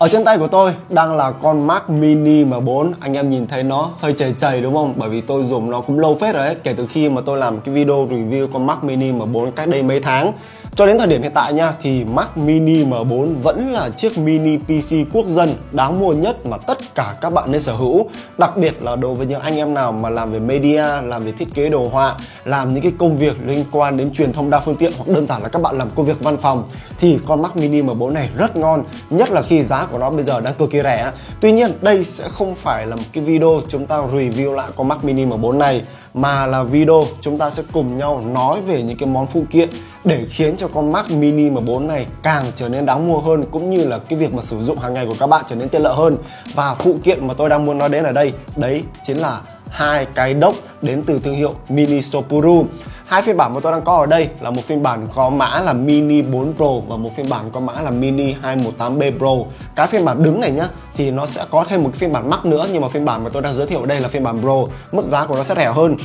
Ở trên tay của tôi đang là con Mac Mini M4. Anh em nhìn thấy nó hơi chầy chầy đúng không? Bởi vì tôi dùng nó cũng lâu phết rồi ấy. Kể từ khi mà tôi làm cái video review con Mac Mini M4 cách đây mấy tháng, cho đến thời điểm hiện tại nha, thì Mac Mini M4 vẫn là chiếc mini PC quốc dân đáng mua nhất mà tất cả các bạn nên sở hữu. Đặc biệt là đối với những anh em nào mà làm về media, làm về thiết kế đồ họa, làm những cái công việc liên quan đến truyền thông đa phương tiện, hoặc đơn giản là các bạn làm công việc văn phòng, thì con Mac Mini M4 này rất ngon. Nhất là khi giá của nó bây giờ đang cực kỳ rẻ. Tuy nhiên đây sẽ không phải là một cái video chúng ta review lại con Mac Mini M4 này, mà là video chúng ta sẽ cùng nhau nói về những cái món phụ kiện để khiến cho con Mac Mini M4 này càng trở nên đáng mua hơn, cũng như là cái việc mà sử dụng hàng ngày của các bạn trở nên tiện lợi hơn. Và phụ kiện mà tôi đang muốn nói đến ở đây, đấy chính là hai cái dock đến từ thương hiệu Minisopuru. Hai phiên bản mà tôi đang có ở đây là một phiên bản có mã là Mini 4 Pro và một phiên bản có mã là Mini 218B Pro. Cái phiên bản đứng này nhá thì nó sẽ có thêm một cái phiên bản Max nữa, nhưng mà phiên bản mà tôi đang giới thiệu ở đây là phiên bản Pro. Mức giá của nó sẽ rẻ hơn.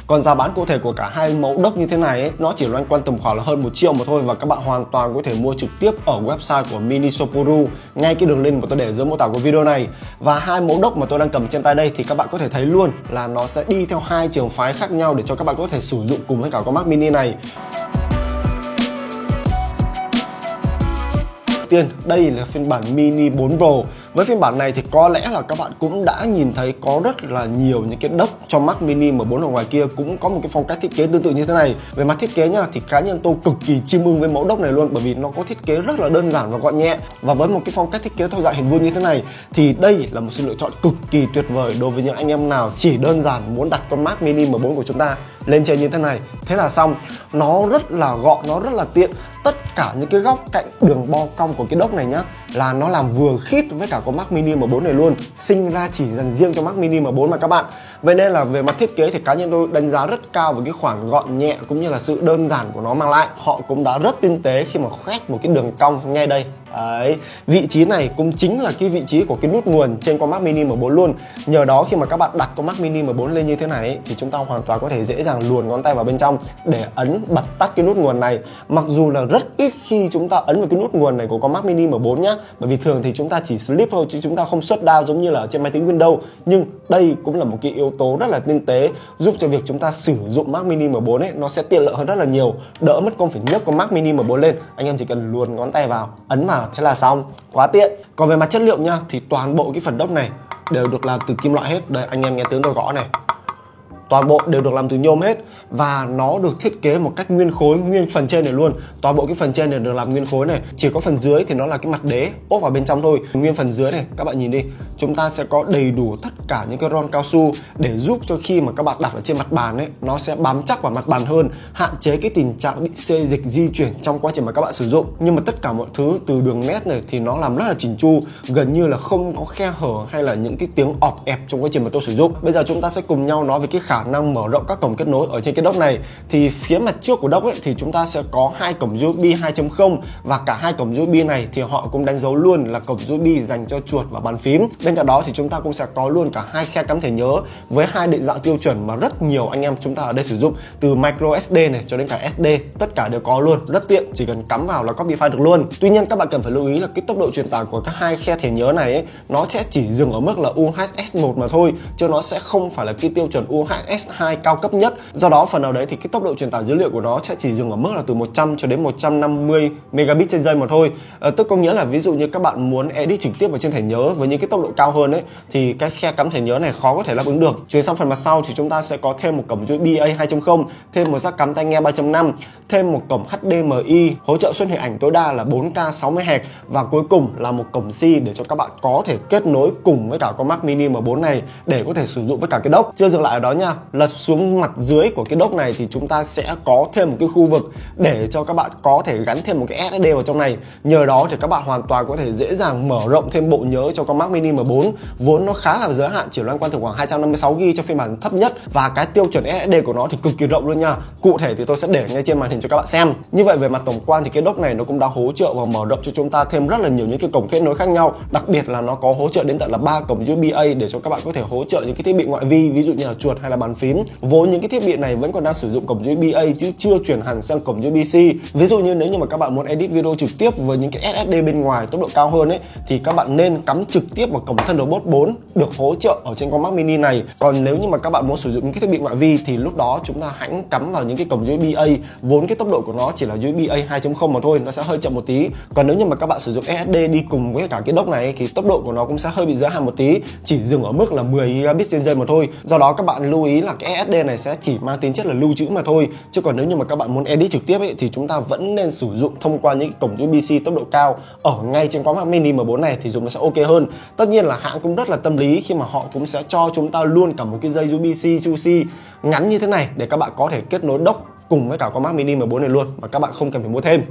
Còn giá bán cụ thể của cả hai mẫu dock như thế này ấy, nó chỉ loanh quanh tầm khoảng là hơn 1 triệu mà thôi, và các bạn hoàn toàn có thể mua trực tiếp ở website của Minisopuru, ngay cái đường link mà tôi để dưới mô tả của video này. Và hai mẫu dock mà tôi đang cầm trên tay đây thì các bạn có thể thấy luôn là nó sẽ đi theo hai trường phái khác nhau để cho các bạn có thể sử dụng cùng với cả con Mac Mini này. Tiên, đây là phiên bản Mini 4 Pro. Với phiên bản này thì có lẽ là các bạn cũng đã nhìn thấy có rất là nhiều những cái dock cho Mac Mini M4 ở ngoài kia cũng có một cái phong cách thiết kế tương tự như thế này. Về mặt thiết kế nhá, thì cá nhân tôi cực kỳ chiêm ưng với mẫu dock này luôn, bởi vì nó có thiết kế rất là đơn giản và gọn nhẹ. Và với một cái phong cách thiết kế theo dạng hình vuông như thế này thì đây là một sự lựa chọn cực kỳ tuyệt vời đối với những anh em nào chỉ đơn giản muốn đặt con Mac Mini M4 của chúng ta lên trên như thế này. Thế là xong. Nó rất là gọn, nó rất là tiện. Tất cả những cái góc cạnh đường bo cong của cái dock này nhá là nó làm vừa khít với cả con Mac Mini M4 này luôn, sinh ra chỉ dành riêng cho Mac Mini M4 mà các bạn. Vậy nên là về mặt thiết kế thì cá nhân tôi đánh giá rất cao về cái khoản gọn nhẹ cũng như là sự đơn giản của nó mang lại. Họ cũng đã rất tinh tế khi mà khoét một cái đường cong ngay đây. Đấy, vị trí này cũng chính là cái vị trí của cái nút nguồn trên con Mac Mini M4 luôn. Nhờ đó khi mà các bạn đặt con Mac Mini M4 lên như thế này ấy, thì chúng ta hoàn toàn có thể dễ dàng luồn ngón tay vào bên trong để ấn bật tắt cái nút nguồn này. Mặc dù là rất ít khi chúng ta ấn vào cái nút nguồn này của con Mac Mini M4 nhá, bởi vì thường thì chúng ta chỉ sleep thôi chứ chúng ta không shut down giống như là trên máy tính Windows. Nhưng đây cũng là một cái yếu tố rất là tinh tế giúp cho việc chúng ta sử dụng Mac Mini M4 ấy nó sẽ tiện lợi hơn rất là nhiều, đỡ mất công phải nhấc con Mac Mini M4 lên. Anh em chỉ cần luồn ngón tay vào, ấn vào, thế là xong, quá tiện. Còn về mặt chất liệu nha, thì toàn bộ cái phần dock này đều được làm từ kim loại hết. Đây, anh em nghe tiếng tôi gõ này, toàn bộ đều được làm từ nhôm hết, và nó được thiết kế một cách nguyên khối, nguyên phần trên này luôn. Toàn bộ cái phần trên này được làm nguyên khối này, chỉ có phần dưới thì nó là cái mặt đế ốp vào bên trong thôi. Nguyên phần dưới này các bạn nhìn đi, chúng ta sẽ có đầy đủ tất cả những cái ron cao su để giúp cho khi mà các bạn đặt ở trên mặt bàn ấy, nó sẽ bám chắc vào mặt bàn hơn, hạn chế cái tình trạng bị xê dịch di chuyển trong quá trình mà các bạn sử dụng. Nhưng mà tất cả mọi thứ từ đường nét này thì nó làm rất là chỉnh chu, gần như là không có khe hở hay là những cái tiếng ọp ẹp trong quá trình mà tôi sử dụng. Bây giờ chúng ta sẽ cùng nhau nói về cái khả năng mở rộng các cổng kết nối ở trên cái dock này. Thì phía mặt trước của dock ấy thì chúng ta sẽ có hai cổng USB 2.0, và cả hai cổng USB này thì họ cũng đánh dấu luôn là cổng USB dành cho chuột và bàn phím. Bên cạnh đó thì chúng ta cũng sẽ có luôn cả hai khe cắm thẻ nhớ với hai định dạng tiêu chuẩn mà rất nhiều anh em chúng ta ở đây sử dụng, từ micro SD này cho đến cả SD, tất cả đều có luôn, rất tiện, chỉ cần cắm vào là copy file được luôn. Tuy nhiên các bạn cần phải lưu ý là cái tốc độ truyền tải của các hai khe thẻ nhớ này ấy, nó sẽ chỉ dừng ở mức là UHS-1 mà thôi, chứ nó sẽ không phải là cái tiêu chuẩn UHS-2 cao cấp nhất. Do đó phần nào đấy thì cái tốc độ truyền tải dữ liệu của nó sẽ chỉ dừng ở mức là từ 100 cho đến 150 megabit trên giây mà thôi. Tức có nghĩa là ví dụ như các bạn muốn edit trực tiếp ở trên thẻ nhớ với những cái tốc độ cao hơn ấy, thì cái khe cắm thẻ nhớ này khó có thể đáp ứng được. Chuyển sang phần mặt sau thì chúng ta sẽ có thêm một cổng USB-A 2.0, thêm một jack cắm tai nghe 3.5, thêm một cổng HDMI hỗ trợ xuất hình ảnh tối đa là 4K 60 Hz, và cuối cùng là một cổng C để cho các bạn có thể kết nối cùng với cả con Mac Mini M4 này để có thể sử dụng với cả cái dock. Chưa dừng lại ở đó nha, lật xuống mặt dưới của cái dock này thì chúng ta sẽ có thêm một cái khu vực để cho các bạn có thể gắn thêm một cái SSD vào trong này. Nhờ đó thì các bạn hoàn toàn có thể dễ dàng mở rộng thêm bộ nhớ cho con Mac Mini M4, vốn nó khá là giới hạn, chỉ loanh quanh từ khoảng 256GB cho phiên bản thấp nhất, và cái tiêu chuẩn SSD của nó thì cực kỳ rộng luôn nha. Cụ thể thì tôi sẽ để ngay trên màn hình cho các bạn xem. Như vậy về mặt tổng quan thì cái dock này nó cũng đã hỗ trợ và mở rộng cho chúng ta thêm rất là nhiều những cái cổng kết nối khác nhau, đặc biệt là nó có hỗ trợ đến tận là 3 cổng USB-A để cho các bạn có thể hỗ trợ những cái thiết bị ngoại vi, ví dụ như là chuột hay là bàn bàn phím. Vốn những cái thiết bị này vẫn còn đang sử dụng cổng USB-A chứ chưa chuyển hẳn sang cổng USB-C. Ví dụ như nếu như mà các bạn muốn edit video trực tiếp với những cái SSD bên ngoài tốc độ cao hơn ấy, thì các bạn nên cắm trực tiếp vào cổng Thunderbolt 4 được hỗ trợ ở trên con Mac mini này. Còn nếu như mà các bạn muốn sử dụng những cái thiết bị ngoại vi thì lúc đó chúng ta hãy cắm vào những cái cổng USB-A, vốn cái tốc độ của nó chỉ là USB-A 2.0 mà thôi, nó sẽ hơi chậm một tí. Còn nếu như mà các bạn sử dụng SSD đi cùng với cả cái dock này thì tốc độ của nó cũng sẽ hơi bị giới hạn một tí, chỉ dừng ở mức là 10 gigabit trên giây mà thôi. Do đó các bạn lưu ý là cái SSD này sẽ chỉ mang tính chất là lưu trữ mà thôi, chứ còn nếu như mà các bạn muốn edit trực tiếp ấy, thì chúng ta vẫn nên sử dụng thông qua những cổng USB-C tốc độ cao ở ngay trên con Mac mini M4 này thì dùng nó sẽ ok hơn. Tất nhiên là hãng cũng rất là tâm lý khi mà họ cũng sẽ cho chúng ta luôn cả một cái dây USB-C Type-C ngắn như thế này để các bạn có thể kết nối dock cùng với cả con Mac mini M4 này luôn mà các bạn không cần phải mua thêm.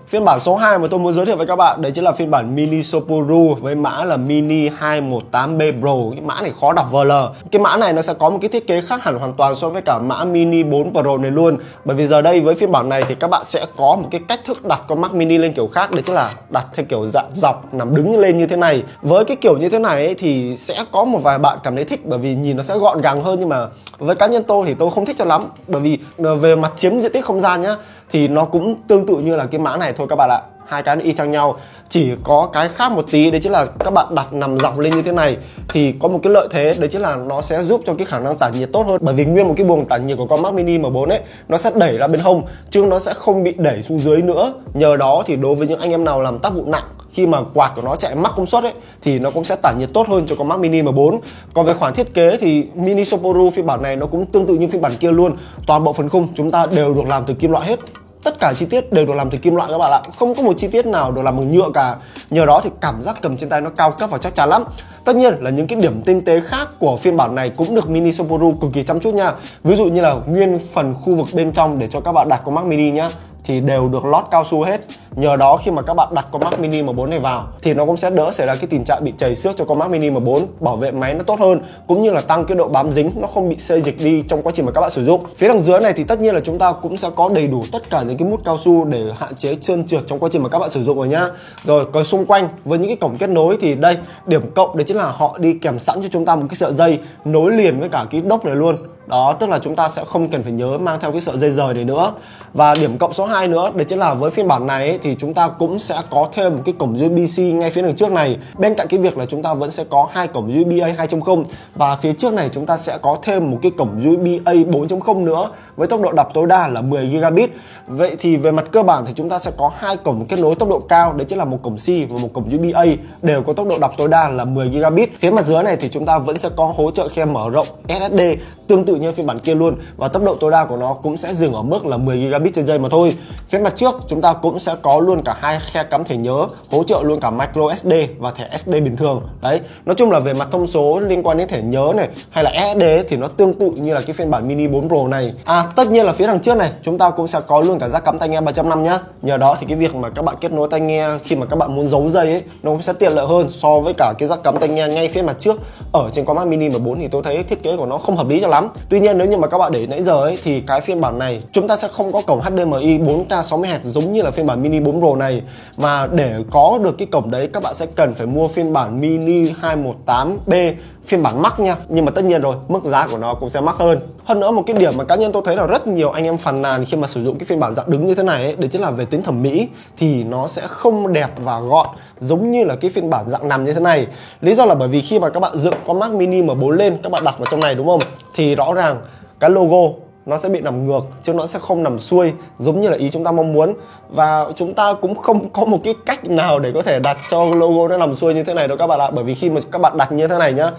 Phiên bản số 2 mà tôi muốn giới thiệu với các bạn đấy chính là phiên bản Mini Saporu với mã là Mini 218B Pro. Cái mã này khó đọc VL. Cái mã này nó sẽ có một cái thiết kế khác hẳn hoàn toàn so với cả mã Mini 4 Pro này luôn. Bởi vì giờ đây với phiên bản này thì các bạn sẽ có một cái cách thức đặt con Mac mini lên kiểu khác, đấy chính là đặt theo kiểu dạng dọc nằm đứng lên như thế này. Với cái kiểu như thế này ấy, thì sẽ có một vài bạn cảm thấy thích bởi vì nhìn nó sẽ gọn gàng hơn, nhưng mà với cá nhân tôi thì tôi không thích cho lắm, bởi vì về mặt chiếm diện tích không gian nhá thì nó cũng tương tự như là cái mã này thôi các bạn ạ. Hai cái nó y chang nhau, chỉ có cái khác một tí đấy chính là các bạn đặt nằm dọc lên như thế này thì có một cái lợi thế đấy chính là nó sẽ giúp cho cái khả năng tản nhiệt tốt hơn, bởi vì nguyên một cái buồng tản nhiệt của con Mac mini M4 ấy nó sẽ đẩy ra bên hông chứ nó sẽ không bị đẩy xuống dưới nữa. Nhờ đó thì đối với những anh em nào làm tác vụ nặng, khi mà quạt của nó chạy mắc công suất ấy thì nó cũng sẽ tản nhiệt tốt hơn cho con Mac mini M4. Còn về khoản thiết kế thì Mini Saporu phiên bản này nó cũng tương tự như phiên bản kia luôn. Toàn bộ phần khung chúng ta đều được làm từ kim loại hết. Tất cả chi tiết đều được làm từ kim loại các bạn ạ, không có một chi tiết nào được làm bằng nhựa cả. Nhờ đó thì cảm giác cầm trên tay nó cao cấp và chắc chắn lắm. Tất nhiên là những cái điểm tinh tế khác của phiên bản này cũng được Mini Saporu cực kỳ chăm chút nha. Ví dụ như là nguyên phần khu vực bên trong để cho các bạn đặt con Mac mini nhá thì đều được lót cao su hết. Nhờ đó khi mà các bạn đặt con Mac mini M4 này vào thì nó cũng sẽ đỡ xảy ra cái tình trạng bị chảy xước cho con Mac mini M4, bảo vệ máy nó tốt hơn cũng như là tăng cái độ bám dính, nó không bị xê dịch đi trong quá trình mà các bạn sử dụng. Phía đằng dưới này thì tất nhiên là chúng ta cũng sẽ có đầy đủ tất cả những cái mút cao su để hạn chế trơn trượt trong quá trình mà các bạn sử dụng rồi nhá. Rồi còn xung quanh với những cái cổng kết nối thì đây, điểm cộng đấy chính là họ đi kèm sẵn cho chúng ta một cái sợi dây nối liền với cả cái dock này luôn. Đó, tức là chúng ta sẽ không cần phải nhớ mang theo cái sợi dây rời này nữa. Và điểm cộng số 2 nữa, đấy chính là với phiên bản này ấy, thì chúng ta cũng sẽ có thêm một cái cổng USB-C ngay phía đằng trước này. Bên cạnh cái việc là chúng ta vẫn sẽ có hai cổng USB-A 2.0 và phía trước này chúng ta sẽ có thêm một cái cổng USB-A 4.0 nữa với tốc độ đọc tối đa là 10 gigabit. Vậy thì về mặt cơ bản thì chúng ta sẽ có hai cổng kết nối tốc độ cao, đấy chính là một cổng C và một cổng USB-A đều có tốc độ đọc tối đa là 10 gigabit. Phía mặt dưới này thì chúng ta vẫn sẽ có hỗ trợ khe mở rộng SSD tương tự như phiên bản kia luôn, và tốc độ tối đa của nó cũng sẽ dừng ở mức là 10 gigabit trên giây mà thôi. Phía mặt trước chúng ta cũng sẽ có luôn cả hai khe cắm thẻ nhớ, hỗ trợ luôn cả micro SD và thẻ SD bình thường. Đấy, nói chung là về mặt thông số liên quan đến thẻ nhớ này hay là SSD thì nó tương tự như là cái phiên bản Mini 4 Pro này. Tất nhiên là phía đằng trước này chúng ta cũng sẽ có luôn cả jack cắm tai nghe 3.5 nhá. Nhờ đó thì cái việc mà các bạn kết nối tai nghe khi mà các bạn muốn giấu dây ấy nó cũng sẽ tiện lợi hơn so với cả cái jack cắm tai nghe ngay phía mặt trước ở trên con Mac mini M4 thì tôi thấy thiết kế của nó không hợp lý cho lắm. Tuy nhiên nếu như mà các bạn để nãy giờ ấy thì cái phiên bản này chúng ta sẽ không có cổng HDMI 4K 60Hz giống như là phiên bản Mini 4 Pro này, mà để có được cái cổng đấy các bạn sẽ cần phải mua phiên bản Mini 218B phiên bản Max nha. Nhưng mà tất nhiên rồi, mức giá của nó cũng sẽ mắc hơn. Hơn nữa một cái điểm mà cá nhân tôi thấy là rất nhiều anh em phàn nàn khi mà sử dụng cái phiên bản dạng đứng như thế này ấy, đấy chính là về tính thẩm mỹ thì nó sẽ không đẹp và gọn giống như là cái phiên bản dạng nằm như thế này. Lý do là bởi vì khi mà các bạn dựng con Mac mini M4 lên, các bạn đặt vào trong này đúng không, thì rõ ràng cái logo nó sẽ bị nằm ngược chứ nó sẽ không nằm xuôi giống như là ý chúng ta mong muốn, và chúng ta cũng không có một cái cách nào để có thể đặt cho logo nó nằm xuôi như thế này đâu các bạn ạ. Bởi vì khi mà các bạn đặt như thế này nhá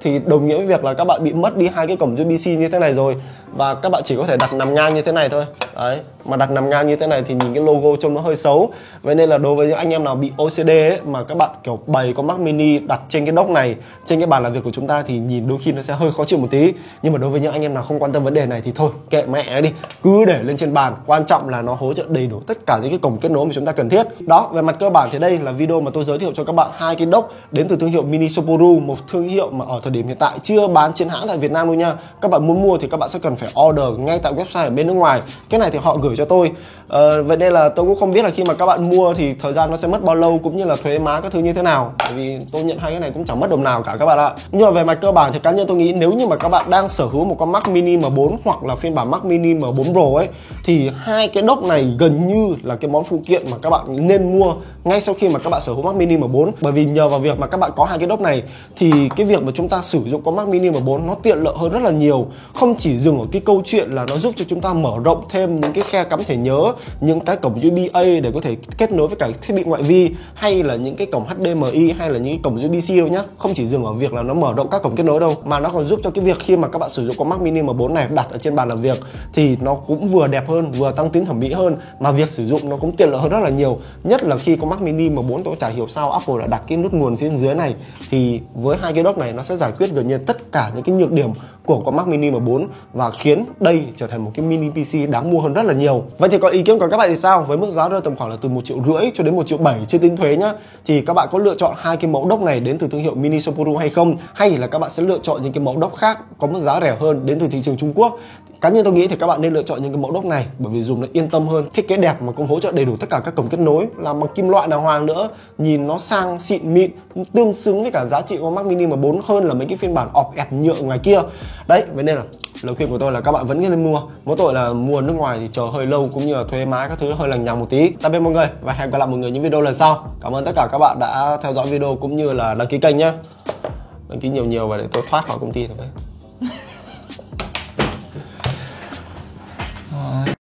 thì đồng nghĩa với việc là các bạn bị mất đi hai cái cổng USB-C như thế này rồi, và các bạn chỉ có thể đặt nằm ngang như thế này thôi. Đấy, mà đặt nằm ngang như thế này thì nhìn cái logo trông nó hơi xấu. Vậy nên là đối với những anh em nào bị OCD ấy, mà các bạn kiểu bày con Mac mini đặt trên cái dock này trên cái bàn làm việc của chúng ta thì nhìn đôi khi nó sẽ hơi khó chịu một tí. Nhưng mà đối với những anh em nào không quan tâm vấn đề này thì thôi kệ mẹ đi, cứ để lên trên bàn, quan trọng là nó hỗ trợ đầy đủ tất cả những cái cổng kết nối mà chúng ta cần thiết. Đó, về mặt cơ bản thì đây là video mà tôi giới thiệu cho các bạn hai cái dock đến từ thương hiệu Mini Saporu, một thương hiệu mà ở thời điểm hiện tại chưa bán trên hãng tại Việt Nam luôn nha. Các bạn muốn mua thì các bạn sẽ cần phải order ngay tại website ở bên nước ngoài. Cái này thì họ gửi cho tôi. Vậy nên là tôi cũng không biết là khi mà các bạn mua thì thời gian nó sẽ mất bao lâu, cũng như là thuế má các thứ như thế nào, bởi vì tôi nhận hai cái này cũng chẳng mất đồng nào cả các bạn ạ. Nhưng mà về mặt cơ bản thì cá nhân tôi nghĩ nếu như mà các bạn đang sở hữu một con Mac Mini M4 hoặc là phiên bản Mac Mini M4 Pro ấy, thì hai cái dock này gần như là cái món phụ kiện mà các bạn nên mua ngay sau khi mà các bạn sở hữu Mac Mini M4. Bởi vì nhờ vào việc mà các bạn có hai cái dock này thì cái việc mà chúng ta sử dụng con Mac Mini M4 nó tiện lợi hơn rất là nhiều. Không chỉ dừng ở cái câu chuyện là nó giúp cho chúng ta mở rộng thêm những cái khe cắm thẻ nhớ, những cái cổng USB-A để có thể kết nối với cả thiết bị ngoại vi, hay là những cái cổng HDMI, hay là những cái cổng USB-C đâu nhá. Không chỉ dừng ở việc là nó mở rộng các cổng kết nối đâu, mà nó còn giúp cho cái việc khi mà các bạn sử dụng con Mac Mini M4 này đặt ở trên bàn làm việc thì nó cũng vừa đẹp hơn, vừa tăng tính thẩm mỹ hơn, mà việc sử dụng nó cũng tiện lợi hơn rất là nhiều. Nhất là khi có Mac Mini M4, tôi chả hiểu sao Apple đã đặt cái nút nguồn phía dưới này, thì với hai cái dock này nó sẽ giải quyết gần như tất cả những cái nhược điểm của con Mac Mini M4 và khiến đây trở thành một cái mini PC đáng mua hơn rất là nhiều. Vậy thì còn ý kiến của các bạn thì sao? Với mức giá rơi tầm khoảng là từ 1,5 triệu cho đến 1,7 triệu chưa tính thuế nhá, thì các bạn có lựa chọn hai cái mẫu dock này đến từ thương hiệu Mini Saporu hay không, hay là các bạn sẽ lựa chọn những cái mẫu dock khác có mức giá rẻ hơn đến từ thị trường Trung Quốc? Cá nhân tôi nghĩ thì các bạn nên lựa chọn những cái mẫu dock này, bởi vì dùng nó yên tâm hơn, thiết kế đẹp mà cũng hỗ trợ đầy đủ tất cả các cổng kết nối, làm bằng kim loại đàng hoàng nữa, nhìn nó sang xịn mịn, tương xứng với cả giá trị của Mac Mini M4 hơn là mấy cái phiên bản ọp ẹp nhựa ngoài kia. Đấy, vậy nên là lời khuyên của tôi là các bạn vẫn nên mua. Mỗi tội là mua nước ngoài thì chờ hơi lâu, cũng như là thuế má các thứ hơi lằng nhằng một tí. Tạm biệt mọi người và hẹn gặp lại mọi người những video lần sau. Cảm ơn tất cả các bạn đã theo dõi video cũng như là đăng ký kênh nhé. Đăng ký nhiều nhiều và để tôi thoát khỏi công ty này.